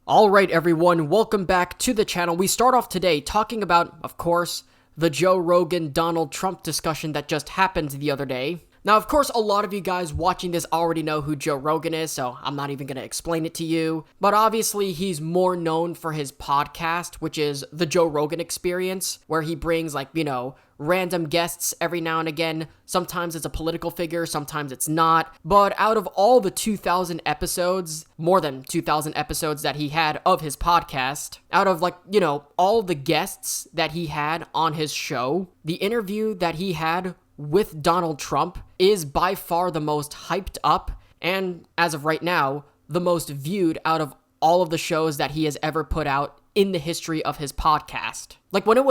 Alright everyone, welcome back to the channel. We start off today talking about, of course, the Joe Rogan-Donald Trump discussion that just happened the other day. Now, of course, a lot of you guys watching this already know who Joe Rogan is, so I'm not even going to explain it to you. But obviously, he's more known for his podcast, which is The Joe Rogan Experience, where he brings, random guests every now and again. Sometimes it's a political figure, sometimes it's not. But out of all the 2,000 episodes, more than 2,000 episodes that he had of his podcast, out of, all the guests that he had on his show, the interview that he had with Donald Trump is by far the most hyped up and, as of right now, the most viewed out of all of the shows that he has ever put out in the history of his podcast. When it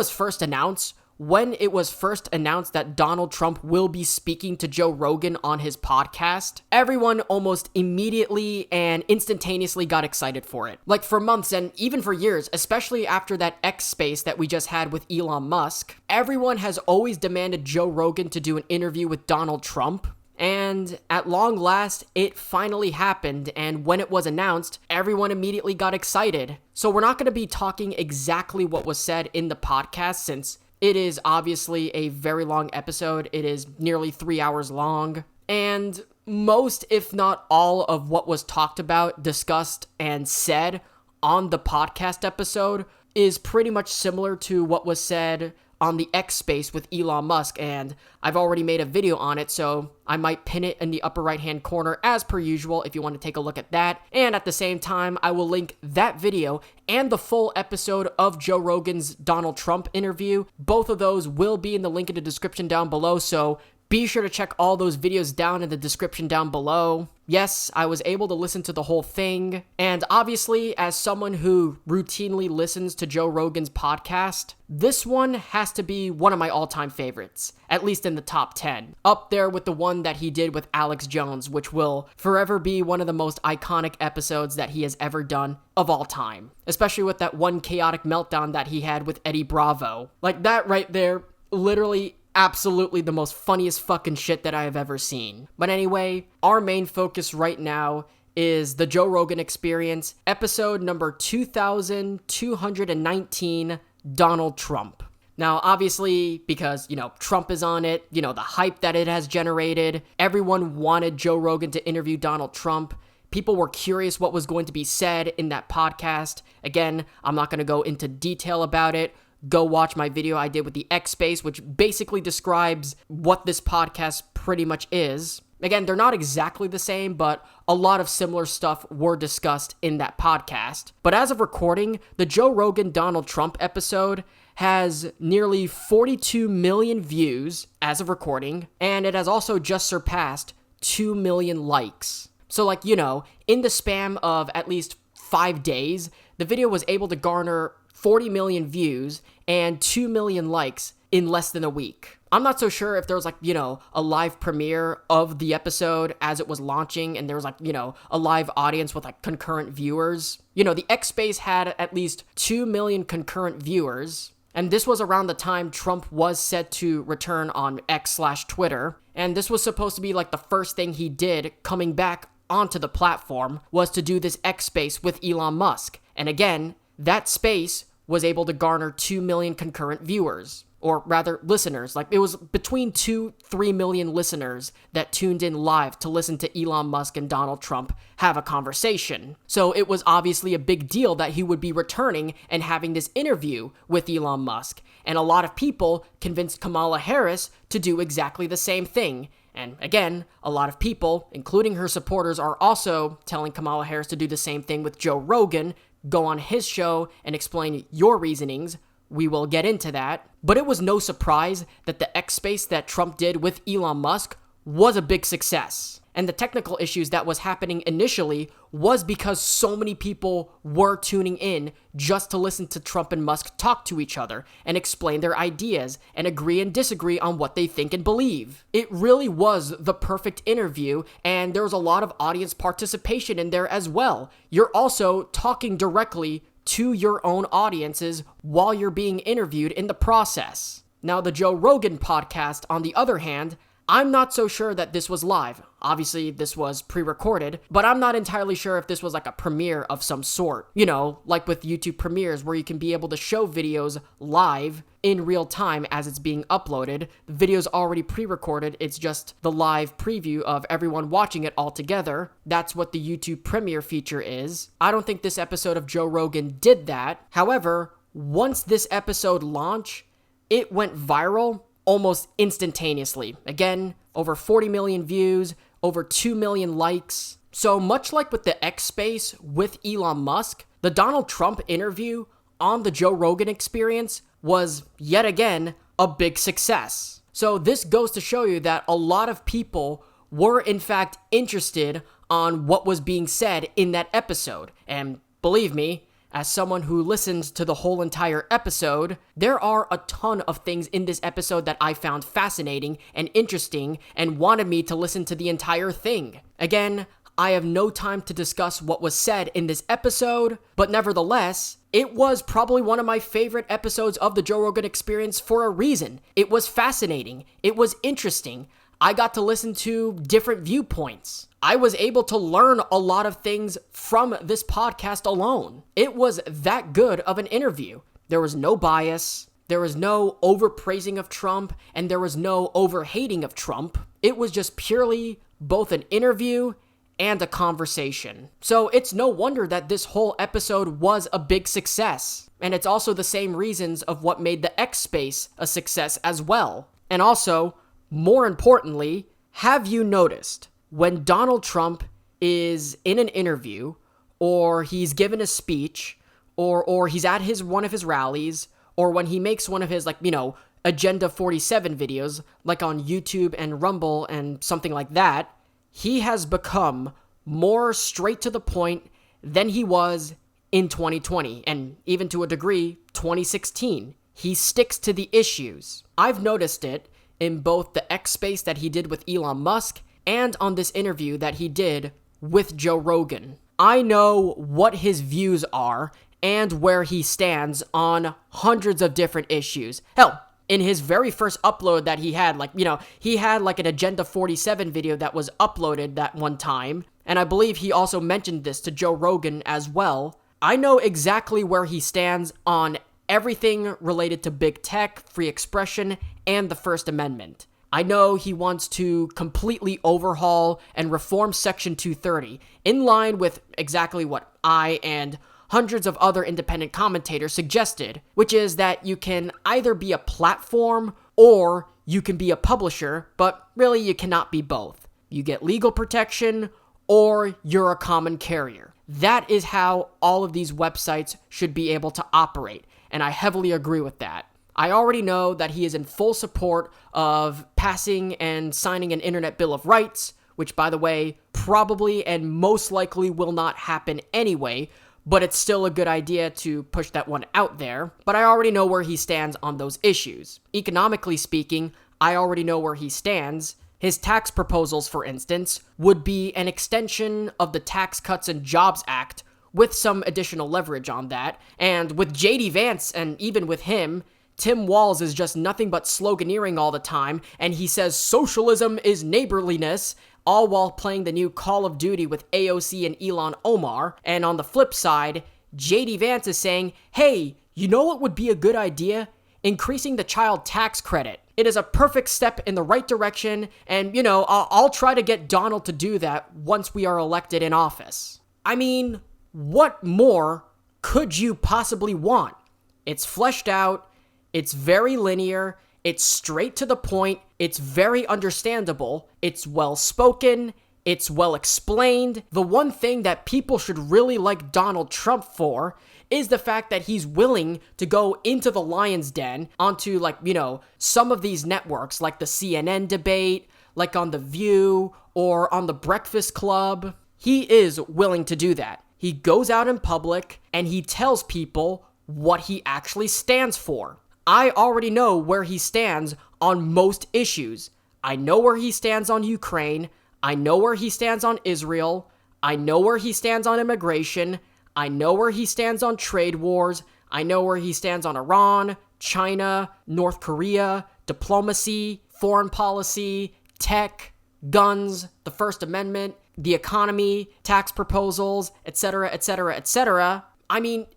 was first announced that Donald Trump will be speaking to Joe Rogan on his podcast, everyone almost immediately and instantaneously got excited for it. For months and even for years, especially after that X space that we just had with Elon Musk, everyone has always demanded Joe Rogan to do an interview with Donald Trump. And at long last, it finally happened, and when it was announced, everyone immediately got excited. So we're not going to be talking exactly what was said in the podcast, since it is obviously a very long episode. It is nearly 3 hours long, and most, if not all, of what was talked about, discussed, and said on the podcast episode is pretty much similar to what was said on the X space with Elon Musk, and I've already made a video on it, so I might pin it in the upper right hand corner as per usual if you want to take a look at that. And at the same time, I will link that video and the full episode of Joe Rogan's Donald Trump interview. Both of those will be in the link in the description down below, so be sure to check all those videos down in the description down below. Yes, I was able to listen to the whole thing, and obviously, as someone who routinely listens to Joe Rogan's podcast, this one has to be one of my all-time favorites, at least in the top 10. Up there with the one that he did with Alex Jones, which will forever be one of the most iconic episodes that he has ever done of all time. Especially with that one chaotic meltdown that he had with Eddie Bravo. That right there, literally absolutely the most funniest fucking shit that I have ever seen. But anyway, our main focus right now is the Joe Rogan Experience, episode number 2219, Donald Trump. Now, obviously, because, Trump is on it, the hype that it has generated, everyone wanted Joe Rogan to interview Donald Trump. People were curious what was going to be said in that podcast. Again, I'm not going to go into detail about it. Go watch my video I did with the X Space, which basically describes what this podcast pretty much is. Again, they're not exactly the same, but a lot of similar stuff were discussed in that podcast. But as of recording, the Joe Rogan Donald Trump episode has nearly 42 million views as of recording, and it has also just surpassed 2 million likes. So in the span of at least 5 days, the video was able to garner 40 million views and 2 million likes in less than a week. I'm not so sure if there was a live premiere of the episode as it was launching and there was a live audience with concurrent viewers. The X Space had at least 2 million concurrent viewers. And this was around the time Trump was set to return on X/Twitter. And this was supposed to be the first thing he did coming back onto the platform, was to do this X Space with Elon Musk. And again, that space was able to garner 2 million concurrent viewers, or rather listeners. It was between 2-3 million listeners that tuned in live to listen to Elon Musk and Donald Trump have a conversation. So it was obviously a big deal that he would be returning and having this interview with Elon Musk. And a lot of people convinced Kamala Harris to do exactly the same thing. And again, a lot of people, including her supporters, are also telling Kamala Harris to do the same thing with Joe Rogan. Go on his show and explain your reasonings. We will get into that. But it was no surprise that the X Space that Trump did with Elon Musk was a big success. And the technical issues that was happening initially was because so many people were tuning in just to listen to Trump and Musk talk to each other and explain their ideas and agree and disagree on what they think and believe. It really was the perfect interview, and there was a lot of audience participation in there as well. You're also talking directly to your own audiences while you're being interviewed in the process. Now, the Joe Rogan podcast, on the other hand, I'm not so sure that this was live. Obviously, this was pre-recorded, but I'm not entirely sure if this was like a premiere of some sort. You know, like with YouTube premieres where you can be able to show videos live in real time as it's being uploaded. The video's already pre-recorded, it's just the live preview of everyone watching it all together. That's what the YouTube premiere feature is. I don't think this episode of Joe Rogan did that. However, once this episode launched, it went viral almost instantaneously. Again, over 40 million views, over 2 million likes. So much like with the X space with Elon Musk, the Donald Trump interview on the Joe Rogan Experience was yet again a big success. So this goes to show you that a lot of people were in fact interested on what was being said in that episode. And believe me, as someone who listens to the whole entire episode, there are a ton of things in this episode that I found fascinating and interesting and wanted me to listen to the entire thing. Again, I have no time to discuss what was said in this episode, but nevertheless, it was probably one of my favorite episodes of the Joe Rogan Experience for a reason. It was fascinating. It was interesting. I got to listen to different viewpoints. I was able to learn a lot of things from this podcast alone. It was that good of an interview. There was no bias, there was no overpraising of Trump, and there was no overhating of Trump. It was just purely both an interview and a conversation. So it's no wonder that this whole episode was a big success. And it's also the same reasons of what made the X space a success as well. And also, more importantly, have you noticed when Donald Trump is in an interview, or he's given a speech, or he's at one of his rallies, or when he makes one of his, Agenda 47 videos, like on YouTube and Rumble and something like that, he has become more straight to the point than he was in 2020, and even to a degree, 2016. He sticks to the issues. I've noticed it in both the X space that he did with Elon Musk and on this interview that he did with Joe Rogan. I know what his views are and where he stands on hundreds of different issues. Hell, in his very first upload that he had, he had an Agenda 47 video that was uploaded that one time, and I believe he also mentioned this to Joe Rogan as well. I know exactly where he stands on everything related to big tech, free expression, and the First Amendment. I know he wants to completely overhaul and reform Section 230, in line with exactly what I and hundreds of other independent commentators suggested, which is that you can either be a platform or you can be a publisher, but really you cannot be both. You get legal protection or you're a common carrier. That is how all of these websites should be able to operate, and I heavily agree with that. I already know that he is in full support of passing and signing an Internet Bill of Rights, which, by the way, probably and most likely will not happen anyway, but it's still a good idea to push that one out there. But I already know where he stands on those issues. Economically speaking, I already know where he stands. His tax proposals, for instance, would be an extension of the Tax Cuts and Jobs Act with some additional leverage on that. And with J.D. Vance, and even with him, Tim Walz is just nothing but sloganeering all the time, and he says socialism is neighborliness, all while playing the new Call of Duty with AOC and Ilhan Omar. And on the flip side, J.D. Vance is saying, hey, you know what would be a good idea? Increasing the child tax credit. It is a perfect step in the right direction, and, I'll try to get Donald to do that once we are elected in office. I mean, what more could you possibly want? It's fleshed out, it's very linear, it's straight to the point, it's very understandable, it's well spoken, it's well explained. The one thing that people should really like Donald Trump for is the fact that he's willing to go into the lion's den onto, some of these networks, like the CNN debate, like on The View, or on The Breakfast Club. He is willing to do that. He goes out in public and he tells people what he actually stands for. I already know where he stands on most issues. I know where he stands on Ukraine. I know where he stands on Israel. I know where he stands on immigration. I know where he stands on trade wars. I know where he stands on Iran, China, North Korea, diplomacy, foreign policy, tech, guns, the First Amendment, the economy, tax proposals, etc., etc., etc. I mean,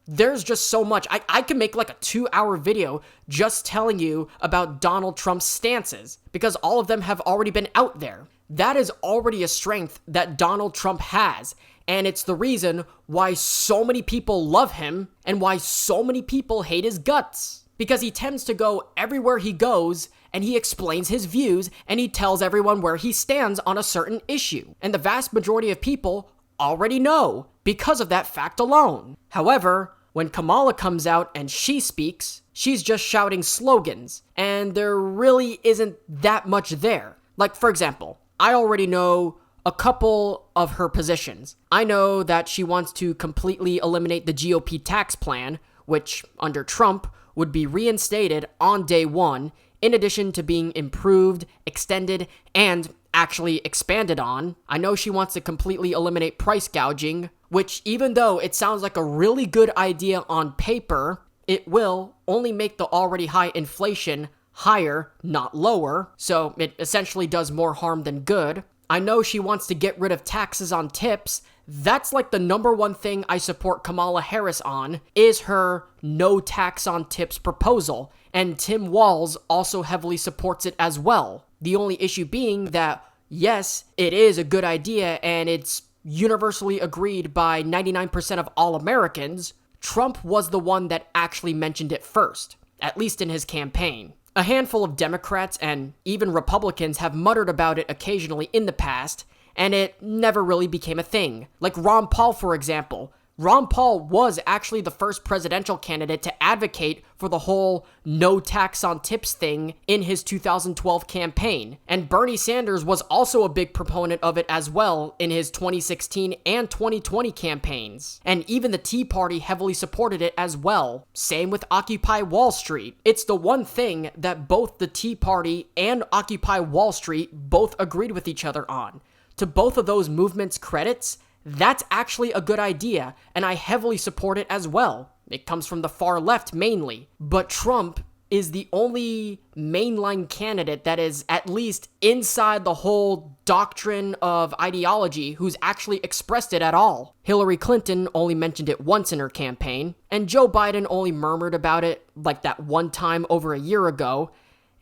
there's just so much. I can make like a 2-hour video just telling you about Donald Trump's stances because all of them have already been out there. That is already a strength that Donald Trump has, and it's the reason why so many people love him and why so many people hate his guts. Because he tends to go everywhere he goes and he explains his views and he tells everyone where he stands on a certain issue. And the vast majority of people already know because of that fact alone. However, when Kamala comes out and she speaks, she's just shouting slogans, and there really isn't that much there. Like, for example, I already know a couple of her positions. I know that she wants to completely eliminate the GOP tax plan, which, under Trump, would be reinstated on day one, in addition to being improved, extended, and actually expanded on. I know she wants to completely eliminate price gouging, which, even though it sounds like a really good idea on paper, it will only make the already high inflation higher, not lower, so it essentially does more harm than good. I know she wants to get rid of taxes on tips. That's like the number one thing I support Kamala Harris on, is her no tax on tips proposal, and Tim Walz also heavily supports it as well. The only issue being that, yes, it is a good idea and it's universally agreed by 99% of all Americans. Trump was the one that actually mentioned it first, at least in his campaign. A handful of Democrats and even Republicans have muttered about it occasionally in the past, and it never really became a thing. Like Ron Paul, for example. Ron Paul was actually the first presidential candidate to advocate for the whole no tax on tips thing in his 2012 campaign. And Bernie Sanders was also a big proponent of it as well in his 2016 and 2020 campaigns. And even the Tea Party heavily supported it as well. Same with Occupy Wall Street. It's the one thing that both the Tea Party and Occupy Wall Street both agreed with each other on. To both of those movements' credits, that's actually a good idea, and I heavily support it as well. It comes from the far left mainly. But Trump is the only mainline candidate that is at least inside the whole doctrine of ideology who's actually expressed it at all. Hillary Clinton only mentioned it once in her campaign, and Joe Biden only murmured about it like that one time over a year ago,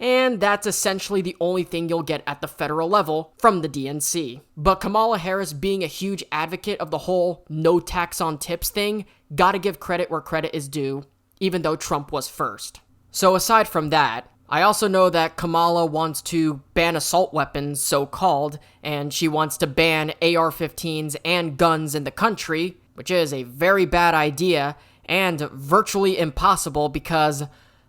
and that's essentially the only thing you'll get at the federal level from the DNC. But Kamala Harris, being a huge advocate of the whole no tax on tips thing, gotta give credit where credit is due, even though Trump was first. So aside from that, I also know that Kamala wants to ban assault weapons, so-called, and she wants to ban AR-15s and guns in the country, which is a very bad idea and virtually impossible because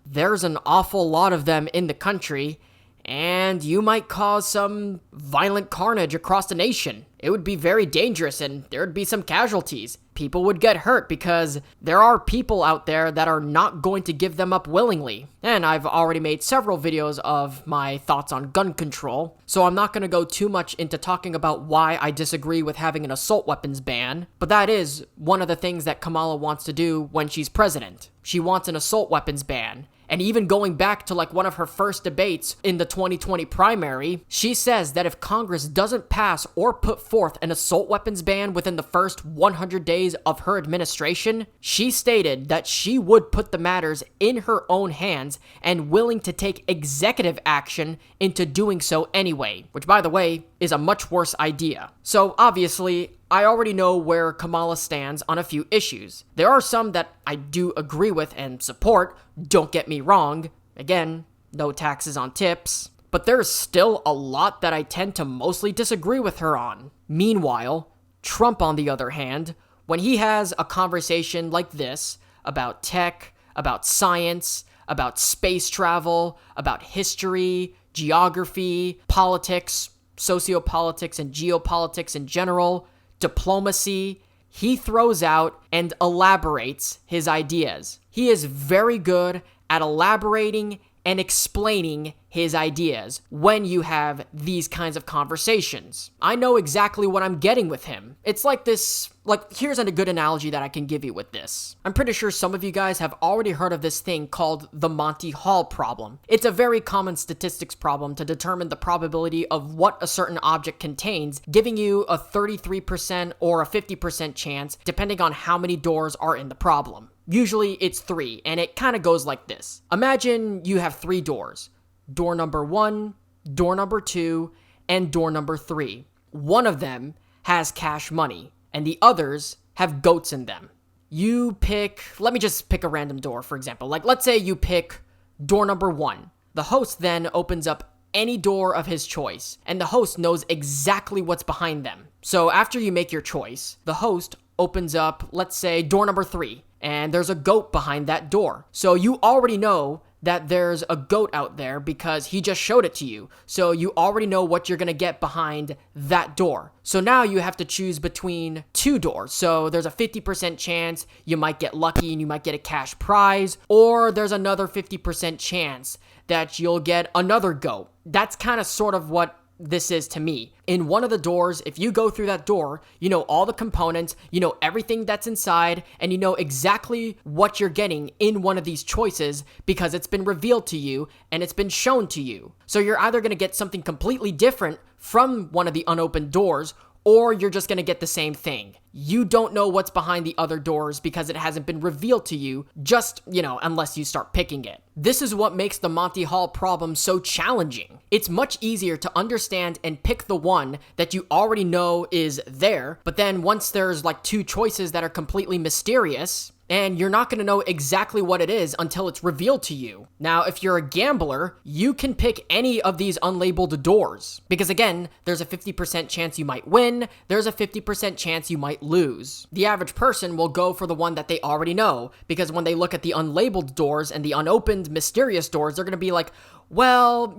there's an awful lot of them in the country, and you might cause some violent carnage across the nation. It would be very dangerous, and there would be some casualties. People would get hurt because there are people out there that are not going to give them up willingly. And I've already made several videos of my thoughts on gun control, so I'm not going to go too much into talking about why I disagree with having an assault weapons ban, but that is one of the things that Kamala wants to do when she's president. She wants an assault weapons ban. And even going back to like one of her first debates in the 2020 primary, she says that if Congress doesn't pass or put forth an assault weapons ban within the first 100 days of her administration, she stated that she would put the matters in her own hands and willing to take executive action into doing so anyway, which by the way is a much worse idea. So obviously, I already know where Kamala stands on a few issues. There are some that I do agree with and support, don't get me wrong. Again, no taxes on tips. But there's still a lot that I tend to mostly disagree with her on. Meanwhile, Trump, on the other hand, when he has a conversation like this about tech, about science, about space travel, about history, geography, politics, sociopolitics, and geopolitics in general, diplomacy, he throws out and elaborates his ideas. He is very good at elaborating and explaining his ideas when you have these kinds of conversations. I know exactly what I'm getting with him. It's like this, here's a good analogy that I can give you with this. I'm pretty sure some of you guys have already heard of this thing called the Monty Hall problem. It's a very common statistics problem to determine the probability of what a certain object contains, giving you a 33% or a 50% chance, depending on how many doors are in the problem. Usually it's 3, and it kind of goes like this. Imagine you have 3 doors. Door number 1, door number 2, and door number 3. One of them has cash money, and the others have goats in them. Let me just pick a random door, for example. Let's say you pick door number 1. The host then opens up any door of his choice, and the host knows exactly what's behind them. So after you make your choice, the host opens up, let's say, door number 3, and there's a goat behind that door. So you already know that there's a goat out there because he just showed it to you. So you already know what you're going to get behind that door. So now you have to choose between 2 doors. So there's a 50% chance you might get lucky and you might get a cash prize, or there's another 50% chance that you'll get another goat. That's kind of sort of what this is to me. In one of the doors, if you go through that door, you know all the components, you know everything that's inside, and you know exactly what you're getting in one of these choices because it's been revealed to you and it's been shown to you. So you're either going to get something completely different from one of the unopened doors, or you're just going to get the same thing. You don't know what's behind the other doors because it hasn't been revealed to you, unless you start picking it. This is what makes the Monty Hall problem so challenging. It's much easier to understand and pick the one that you already know is there, but then once there's 2 choices that are completely mysterious, and you're not going to know exactly what it is until it's revealed to you. Now, if you're a gambler, you can pick any of these unlabeled doors. Because again, there's a 50% chance you might win, there's a 50% chance you might lose. The average person will go for the one that they already know, because when they look at the unlabeled doors and the unopened mysterious doors, they're going to be like, well,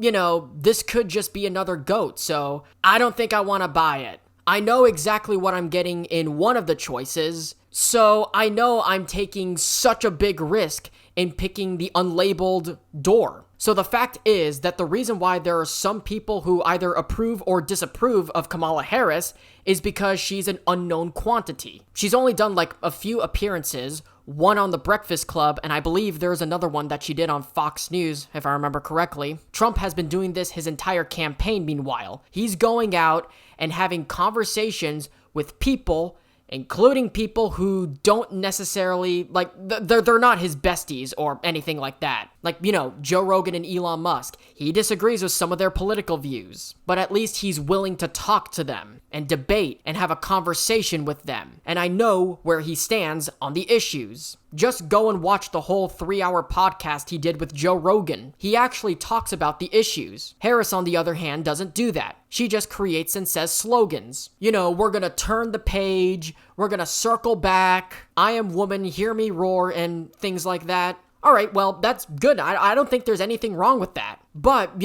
this could just be another goat, so I don't think I want to buy it. I know exactly what I'm getting in one of the choices, so I know I'm taking such a big risk in picking the unlabeled door. So the fact is that the reason why there are some people who either approve or disapprove of Kamala Harris is because she's an unknown quantity. She's only done a few appearances, one on The Breakfast Club, and I believe there's another one that she did on Fox News, if I remember correctly. Trump has been doing this his entire campaign meanwhile. He's going out and having conversations with people, including people who don't necessarily, they're not his besties or anything like that. Joe Rogan and Elon Musk. He disagrees with some of their political views, but at least he's willing to talk to them and debate and have a conversation with them. And I know where he stands on the issues. Just go and watch the whole 3-hour podcast he did with Joe Rogan. He actually talks about the issues. Harris, on the other hand, doesn't do that. She just creates and says slogans. We're gonna turn the page, we're gonna circle back, I am woman, hear me roar, and things like that. All right, well, that's good. I don't think there's anything wrong with that. But,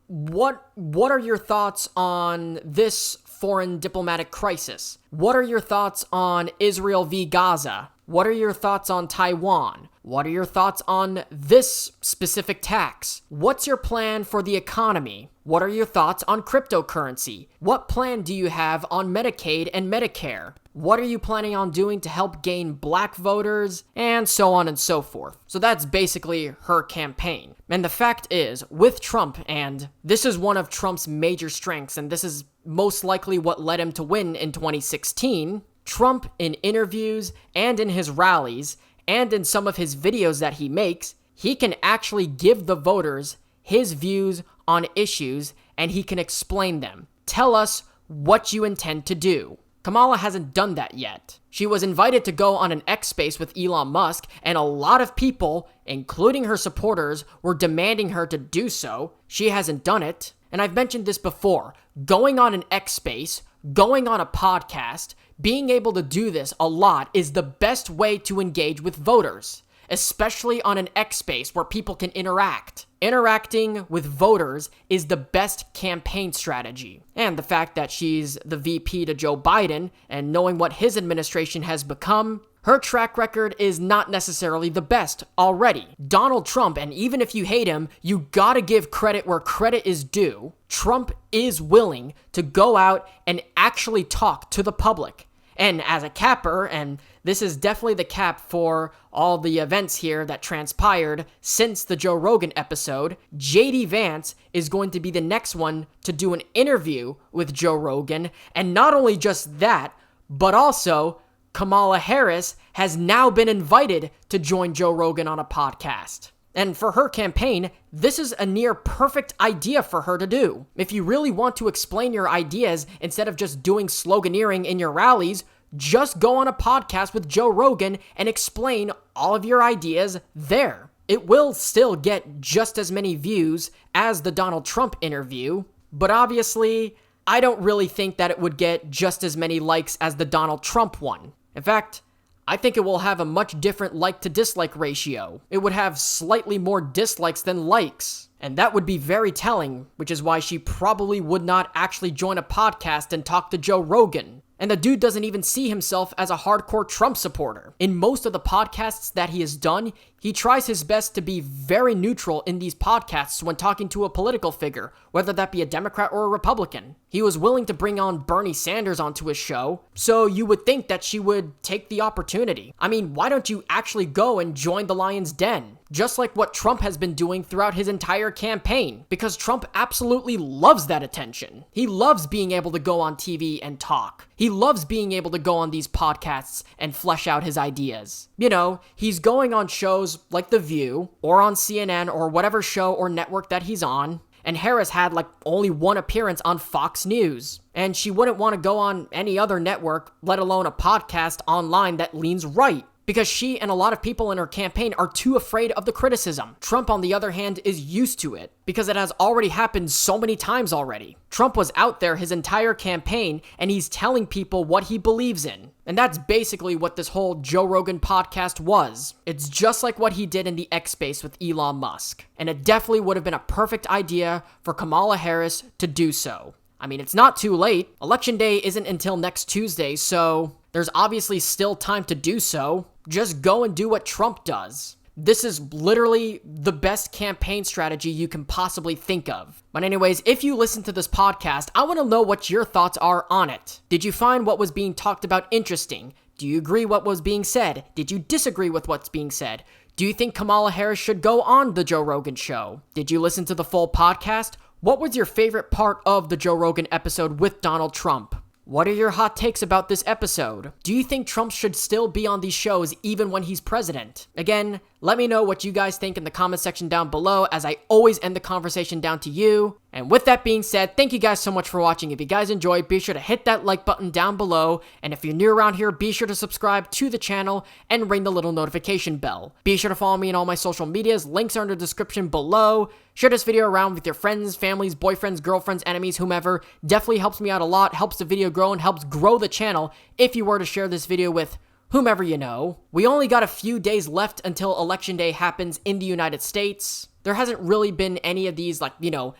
what are your thoughts on this foreign diplomatic crisis? What are your thoughts on Israel v. Gaza? What are your thoughts on Taiwan? What are your thoughts on this specific tax? What's your plan for the economy? What are your thoughts on cryptocurrency? What plan do you have on Medicaid and Medicare? What are you planning on doing to help gain black voters? And so on and so forth. So that's basically her campaign. And the fact is, with Trump, and this is one of Trump's major strengths, and this is most likely what led him to win in 2016, Trump, in interviews and in his rallies and in some of his videos that he makes, he can actually give the voters his views on issues and he can explain them. Tell us what you intend to do. Kamala hasn't done that yet. She was invited to go on an X Space with Elon Musk, and a lot of people, including her supporters, were demanding her to do so. She hasn't done it. And I've mentioned this before. Going on an X Space, going on a podcast, being able to do this a lot is the best way to engage with voters, especially on an X Space where people can interact. Interacting with voters is the best campaign strategy. And the fact that she's the VP to Joe Biden and knowing what his administration has become, her track record is not necessarily the best already. Donald Trump, and even if you hate him, you gotta give credit where credit is due. Trump is willing to go out and actually talk to the public. And as a capper, and this is definitely the cap for all the events here that transpired since the Joe Rogan episode, JD Vance is going to be the next one to do an interview with Joe Rogan. And not only just that, but also Kamala Harris has now been invited to join Joe Rogan on a podcast. And for her campaign, this is a near perfect idea for her to do. If you really want to explain your ideas instead of just doing sloganeering in your rallies, just go on a podcast with Joe Rogan and explain all of your ideas there. It will still get just as many views as the Donald Trump interview, but obviously, I don't really think that it would get just as many likes as the Donald Trump one. In fact, I think it will have a much different like to dislike ratio. It would have slightly more dislikes than likes. And that would be very telling, which is why she probably would not actually join a podcast and talk to Joe Rogan. And the dude doesn't even see himself as a hardcore Trump supporter. In most of the podcasts that he has done, he tries his best to be very neutral in these podcasts when talking to a political figure, whether that be a Democrat or a Republican. He was willing to bring on Bernie Sanders onto his show, so you would think that she would take the opportunity. I mean, why don't you actually go and join the lion's den? Just like what Trump has been doing throughout his entire campaign, because Trump absolutely loves that attention. He loves being able to go on TV and talk. He loves being able to go on these podcasts and flesh out his ideas. You know, he's going on shows like The View, or on CNN, or whatever show or network that he's on, and Harris had like only one appearance on Fox News. And she wouldn't want to go on any other network, let alone a podcast online that leans right, because she and a lot of people in her campaign are too afraid of the criticism. Trump, on the other hand, is used to it, because it has already happened so many times already. Trump was out there his entire campaign, and he's telling people what he believes in. And that's basically what this whole Joe Rogan podcast was. It's just like what he did in the X Space with Elon Musk. And it definitely would have been a perfect idea for Kamala Harris to do so. I mean, it's not too late. Election day isn't until next Tuesday, so there's obviously still time to do so. Just go and do what Trump does. This is literally the best campaign strategy you can possibly think of. But anyways, if you listen to this podcast, I want to know what your thoughts are on it. Did you find what was being talked about interesting? Do you agree what was being said? Did you disagree with what's being said? Do you think Kamala Harris should go on the Joe Rogan show? Did you listen to the full podcast? What was your favorite part of the Joe Rogan episode with Donald Trump? What are your hot takes about this episode? Do you think Trump should still be on these shows even when he's president? Again, let me know what you guys think in the comment section down below, as I always end the conversation down to you. And with that being said, thank you guys so much for watching. If you guys enjoyed, be sure to hit that like button down below. And if you're new around here, be sure to subscribe to the channel and ring the little notification bell. Be sure to follow me on all my social medias. Links are in the description below. Share this video around with your friends, families, boyfriends, girlfriends, enemies, whomever. Definitely helps me out a lot, helps the video grow, and helps grow the channel if you were to share this video with whomever you know. We only got a few days left until Election Day happens in the United States. There hasn't really been any of these,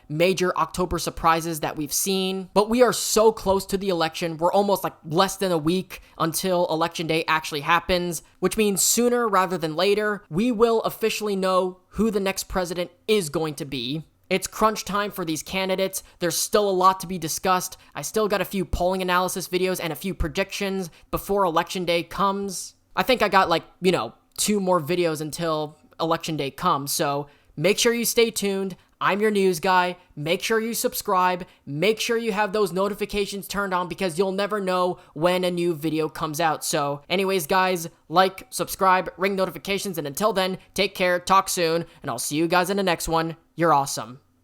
major October surprises that we've seen, but we are so close to the election. We're almost less than a week until Election Day actually happens, which means sooner rather than later, we will officially know who the next president is going to be. It's crunch time for these candidates. There's still a lot to be discussed. I still got a few polling analysis videos and a few predictions before Election Day comes. I think I got 2 more videos until Election Day comes, so make sure you stay tuned. I'm your news guy. Make sure you subscribe. Make sure you have those notifications turned on, because you'll never know when a new video comes out. So anyways, guys, like, subscribe, ring notifications, and until then, take care, talk soon, and I'll see you guys in the next one. You're awesome.